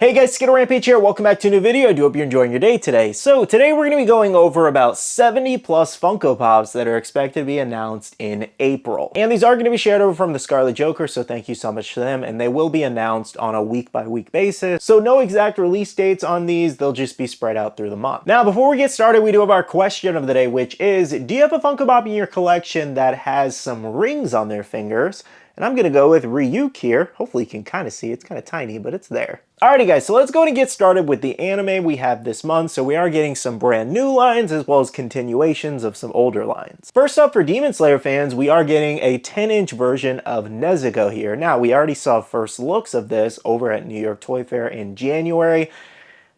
Hey guys, SkittleRampage here. Welcome back to a new video. I do hope you're enjoying your day today. So today we're going to be going over about 70 plus Funko Pops that are expected to be announced in April. And these are going to be shared over from the Scarlet Joker, so thank you so much to them. And they will be announced on a week-by-week basis. So no exact release dates on these. They'll just be spread out through the month. Now, before we get started, we do have our question of the day, which is, do you have a Funko Pop in your collection that has some rings on their fingers? And I'm going to go with Ryuk here. Hopefully you can kind of see. It's kind of tiny, but it's there. Alrighty guys, so let's go and get started with the anime we have this month. So we are getting some brand new lines as well as continuations of some older lines. First up, for Demon Slayer fans, we are getting a 10-inch version of Nezuko here. Now, we already saw first looks of this over at New York Toy Fair in January.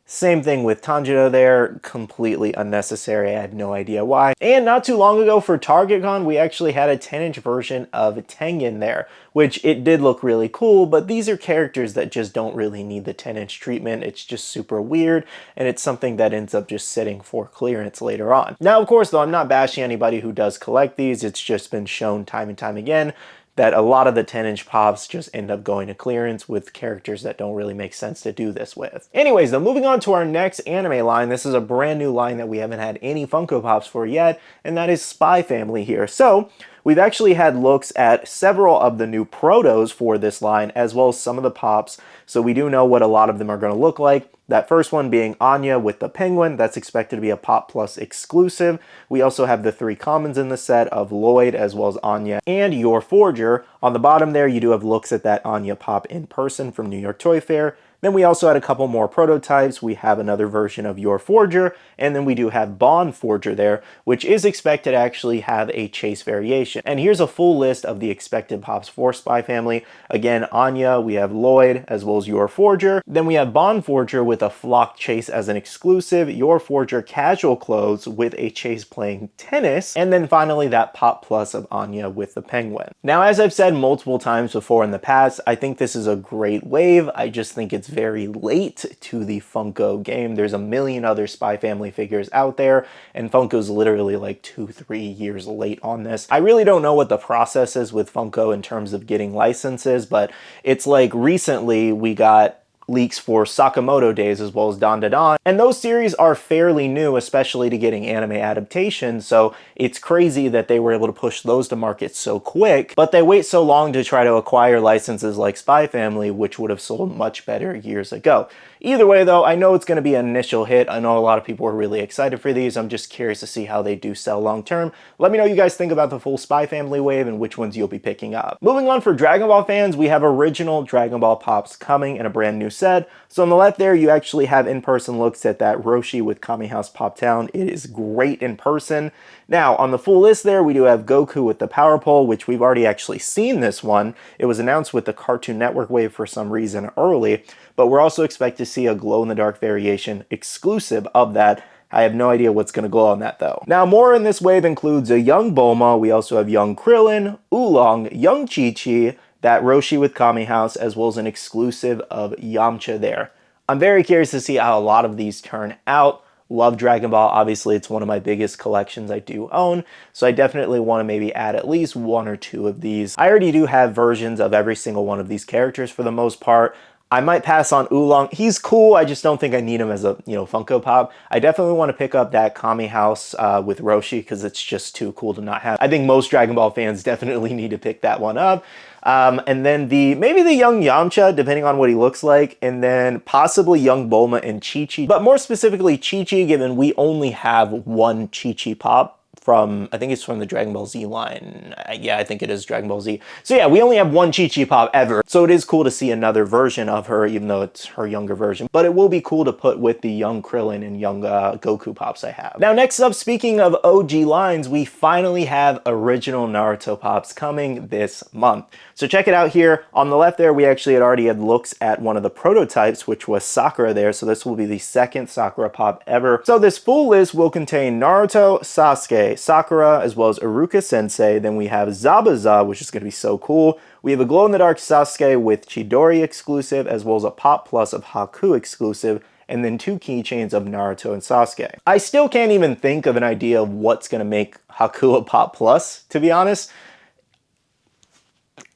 Same thing with Tanjiro there, completely unnecessary, I had no idea why. And not too long ago for TargetCon, we actually had a 10-inch version of Tengen there, which it did look really cool, but these are characters that just don't really need the 10-inch treatment. It's just super weird, and it's something that ends up just sitting for clearance later on. Now, of course, though, I'm not bashing anybody who does collect these. It's just been shown time and time again that a lot of the 10-inch pops just end up going to clearance with characters that don't really make sense to do this with. Anyways, though, moving on to our next anime line, this is a brand new line that we haven't had any Funko Pops for yet, and that is Spy Family here. So, we've actually had looks at several of the new protos for this line, as well as some of the pops, so we do know what a lot of them are going to look like. That first one being Anya with the penguin, that's expected to be a Pop Plus exclusive. We also have the three commons in the set of Lloyd, as well as Anya, and Your Forger. On the bottom there, you do have looks at that Anya pop in person from New York Toy Fair. Then we also had a couple more prototypes. We have another version of Your Forger, and then we do have Bond Forger there, which is expected to actually have a chase variation. And here's a full list of the expected pops for Spy Family. Again, Anya, we have Lloyd, as well as Your Forger. Then we have Bond Forger with a flock chase as an exclusive, Your Forger casual clothes with a chase playing tennis, and then finally that Pop Plus of Anya with the penguin. Now, as I've said multiple times before in the past, I think this is a great wave. I just think it's very late to the Funko game. There's a million other Spy Family figures out there, and Funko's literally like 2-3 years late on this. I really don't know what the process is with Funko in terms of getting licenses, but it's like recently we got leaks for Sakamoto Days as well as Dan Da Dan, and those series are fairly new, especially to getting anime adaptations, so it's crazy that they were able to push those to market so quick, but they wait so long to try to acquire licenses like Spy Family, which would have sold much better years ago. Either way though, I know it's going to be an initial hit. I know a lot of people are really excited for these. I'm just curious to see how they do sell long term. Let me know what you guys think about the full Spy Family wave and which ones you'll be picking up. Moving on, for Dragon Ball fans, we have original Dragon Ball pops coming in a brand new set. So on the left there, you actually have in-person looks at that Roshi with Kami House Pop Town. It is great in person. Now, on the full list there, we do have Goku with the Power Pole, which we've already actually seen this one. It was announced with the Cartoon Network wave for some reason early, but we're also expected to see a glow-in-the-dark variation exclusive of that. I have no idea what's going to glow on that though. Now, more in this wave includes a young Bulma. We also have young Krillin, Oolong, young Chi-Chi, that Roshi with Kami House, as well as an exclusive of Yamcha there. I'm very curious to see how a lot of these turn out. Love Dragon Ball. Obviously, it's one of my biggest collections I do own, so I definitely want to maybe add at least one or two of these. I already do have versions of every single one of these characters for the most part. I might pass on Oolong. He's cool. I just don't think I need him as a, Funko Pop. I definitely want to pick up that Kami House with Roshi because it's just too cool to not have. I think most Dragon Ball fans definitely need to pick that one up. And then maybe the young Yamcha, depending on what he looks like, and then possibly young Bulma and Chi-Chi. But more specifically Chi-Chi, given we only have one Chi-Chi pop from, I think it's from the Dragon Ball Z line. Yeah, I think it is Dragon Ball Z. So yeah, we only have one Chi-Chi pop ever. So it is cool to see another version of her, even though it's her younger version. But it will be cool to put with the young Krillin and young Goku pops I have. Now, next up, speaking of OG lines, we finally have original Naruto pops coming this month. So check it out here. On the left there, we actually already had looks at one of the prototypes, which was Sakura there. So this will be the second Sakura pop ever. So this full list will contain Naruto, Sasuke, Sakura, as well as Iruka Sensei. Then we have Zabuza, which is going to be so cool. We have a glow-in-the-dark Sasuke with Chidori exclusive, as well as a Pop Plus of Haku exclusive, and then two keychains of Naruto and Sasuke. I still can't even think of an idea of what's going to make Haku a Pop Plus, to be honest.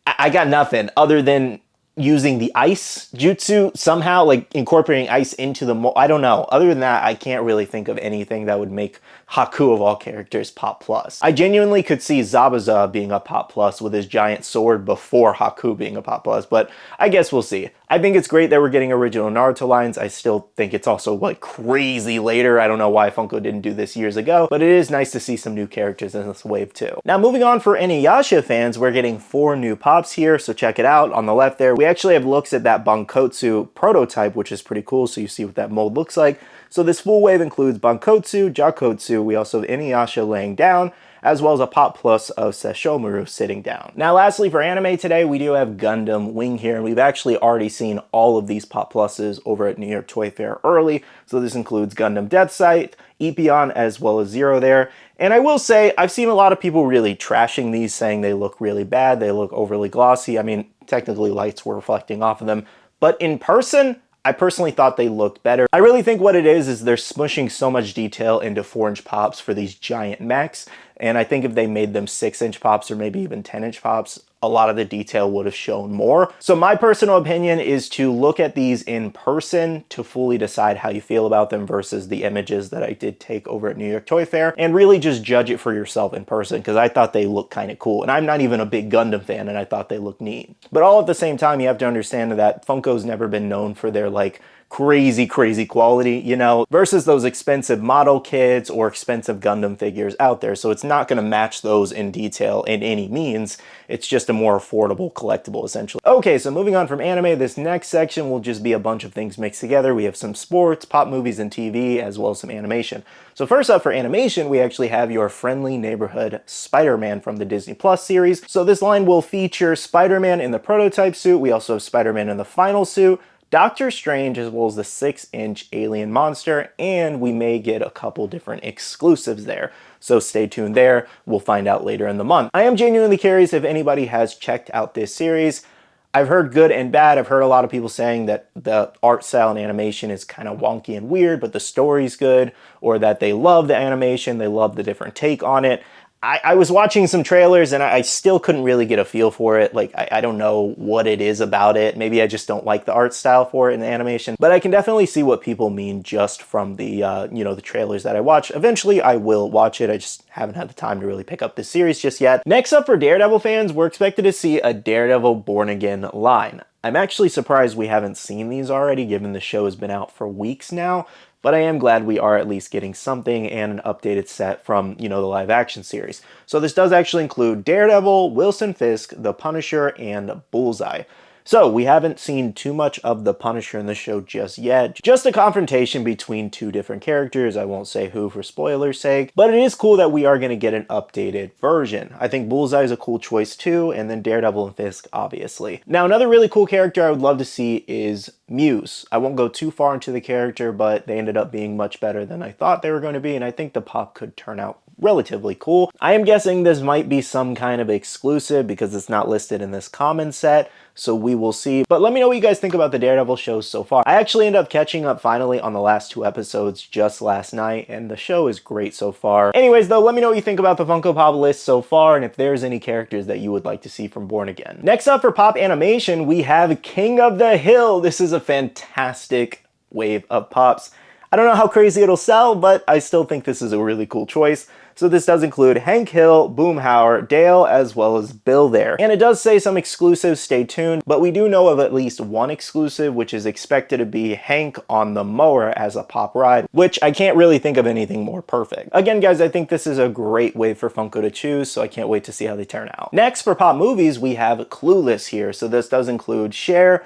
I got nothing other than using the ice jutsu somehow, like incorporating ice into the mold. I don't know. Other than that, I can't really think of anything that would make Haku of all characters pop plus. I genuinely could see Zabuza being a pop plus with his giant sword before Haku being a pop plus, but I guess we'll see. I think it's great that we're getting original Naruto lines. I still think it's also like crazy later. I don't know why Funko didn't do this years ago, but it is nice to see some new characters in this wave too. Now moving on, for Inuyasha fans, we're getting 4 new pops here, so check it out. On the left there, we actually have looks at that Bankotsu prototype, which is pretty cool, so you see what that mold looks like. So this full wave includes Bankotsu, Jakotsu, we also have Inuyasha laying down, as well as a pop plus of Sesshomaru sitting down. Now lastly, for anime today, we do have Gundam Wing here, and we've actually already seen all of these pop pluses over at New York Toy Fair early. So this includes Gundam Death Sight, Epion, as well as Zero there. And I will say, I've seen a lot of people really trashing these, saying they look really bad, they look overly glossy. I mean, technically lights were reflecting off of them, but in person, I personally thought they looked better. I really think what it is they're smushing so much detail into 4-inch pops for these giant mechs, and I think if they made them 6-inch pops or maybe even 10-inch pops, a lot of the detail would have shown more. So my personal opinion is to look at these in person to fully decide how you feel about them versus the images that I did take over at New York Toy Fair, and really just judge it for yourself in person, because I thought they looked kind of cool. And I'm not even a big Gundam fan, and I thought they looked neat. But all at the same time, you have to understand that Funko's never been known for their like crazy quality, you know, versus those expensive model kits or expensive Gundam figures out there. So it's not going to match those in detail in any means. It's just a more affordable collectible, essentially. Okay, so moving on from anime, this next section will just be a bunch of things mixed together. We have some sports, pop movies, and TV, as well as some animation. So first up for animation, we actually have your friendly neighborhood Spider-Man from the Disney Plus series. So this line will feature Spider-Man in the prototype suit. We also have Spider-Man in the final suit, Doctor Strange, as well as the 6-inch alien monster, and we may get a couple different exclusives there. So stay tuned there. We'll find out later in the month. I am genuinely curious if anybody has checked out this series. I've heard good and bad. I've heard a lot of people saying that the art style and animation is kind of wonky and weird, but the story's good, or that they love the animation, they love the different take on it. I was watching some trailers and I still couldn't really get a feel for it. Like, I don't know what it is about it. Maybe I just don't like the art style for it in the animation, but I can definitely see what people mean just from the, you know, the trailers that I watch. Eventually I will watch it. I just haven't had the time to really pick up this series just yet. Next up for Daredevil fans, we're expected to see a Daredevil Born Again line. I'm actually surprised we haven't seen these already, given the show has been out for weeks now. But I am glad we are at least getting something and an updated set from, you know, the live action series. So this does actually include Daredevil, Wilson Fisk, the Punisher, and Bullseye. So we haven't seen too much of the Punisher in the show just yet. Just a confrontation between 2 different characters. I won't say who for spoiler's sake, but it is cool that we are going to get an updated version. I think Bullseye is a cool choice too, and then Daredevil and Fisk, obviously. Now, another really cool character I would love to see is Muse. I won't go too far into the character, but they ended up being much better than I thought they were going to be, and I think the pop could turn out relatively cool. I am guessing this might be some kind of exclusive because it's not listed in this common set, so we will see. But let me know what you guys think about the Daredevil shows so far. I actually ended up catching up finally on the last 2 episodes just last night, and the show is great so far. Anyways though, let me know what you think about the Funko Pop list so far, and if there's any characters that you would like to see from Born Again. Next up for pop animation, we have King of the Hill. This is a fantastic wave of pops. I don't know how crazy it'll sell, but I still think this is a really cool choice. So this does include Hank Hill, Boomhauer, Dale, as well as Bill there. And it does say some exclusives, stay tuned, but we do know of at least one exclusive, which is expected to be Hank on the mower as a pop ride, which I can't really think of anything more perfect. Again, guys, I think this is a great wave for Funko to choose, so I can't wait to see how they turn out. Next, for pop movies, we have Clueless here. So this does include Cher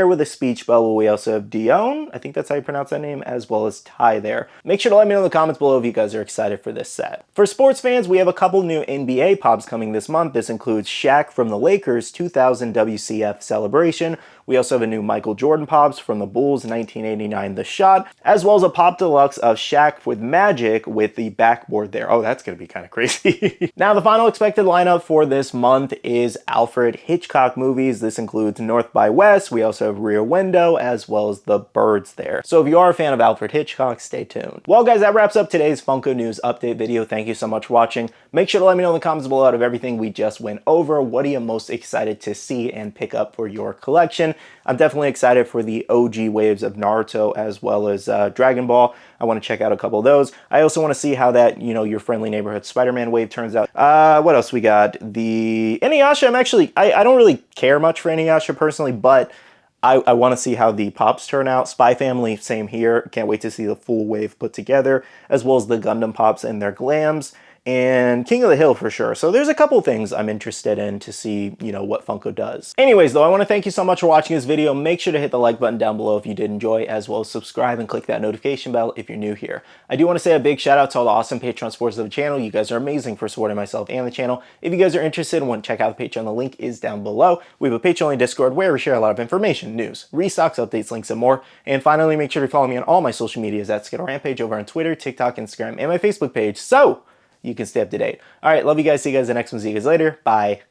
with a speech bubble. We also have Dion, I think that's how you pronounce that name, as well as Ty there. Make sure to let me know in the comments below if you guys are excited for this set. For sports fans, we have a couple new NBA pops coming this month. This includes Shaq from the Lakers 2000 WCF celebration. We also have a new Michael Jordan pops from the Bulls 1989 The Shot, as well as a pop deluxe of Shaq with Magic with the backboard there. Oh, that's going to be kind of crazy. Now, the final expected lineup for this month is Alfred Hitchcock movies. This includes North by West. We also have Rear Window, as well as The Birds there. So if you are a fan of Alfred Hitchcock, stay tuned. Well, guys, that wraps up today's Funko News update video. Thank you so much for watching. Make sure to let me know in the comments below out of everything we just went over. What are you most excited to see and pick up for your collection? addition, I'm definitely excited for the OG waves of Naruto as well as Dragon Ball. I want to check out a couple of those. I also want to see how that, your friendly neighborhood Spider-Man wave turns out. What else we got? The Inuyasha, I don't really care much for Inuyasha personally, but I want to see how the pops turn out. Spy Family, same here. Can't wait to see the full wave put together, as well as the Gundam pops and their glams, and King of the Hill for sure. So there's a couple things I'm interested in to see, what Funko does. Anyways, though, I want to thank you so much for watching this video. Make sure to hit the like button down below if you did enjoy, as well as subscribe and click that notification bell if you're new here. I do want to say a big shout out to all the awesome Patreon supporters of the channel. You guys are amazing for supporting myself and the channel. If you guys are interested and want to check out the Patreon, the link is down below. We have a Patreon Discord where we share a lot of information, news, restocks, updates, links, and more. And finally, make sure to follow me on all my social medias at SkittleRampage over on Twitter, TikTok, Instagram, and my Facebook page, so you can stay up to date. All right, love you guys. See you guys in the next one. See you guys later. Bye.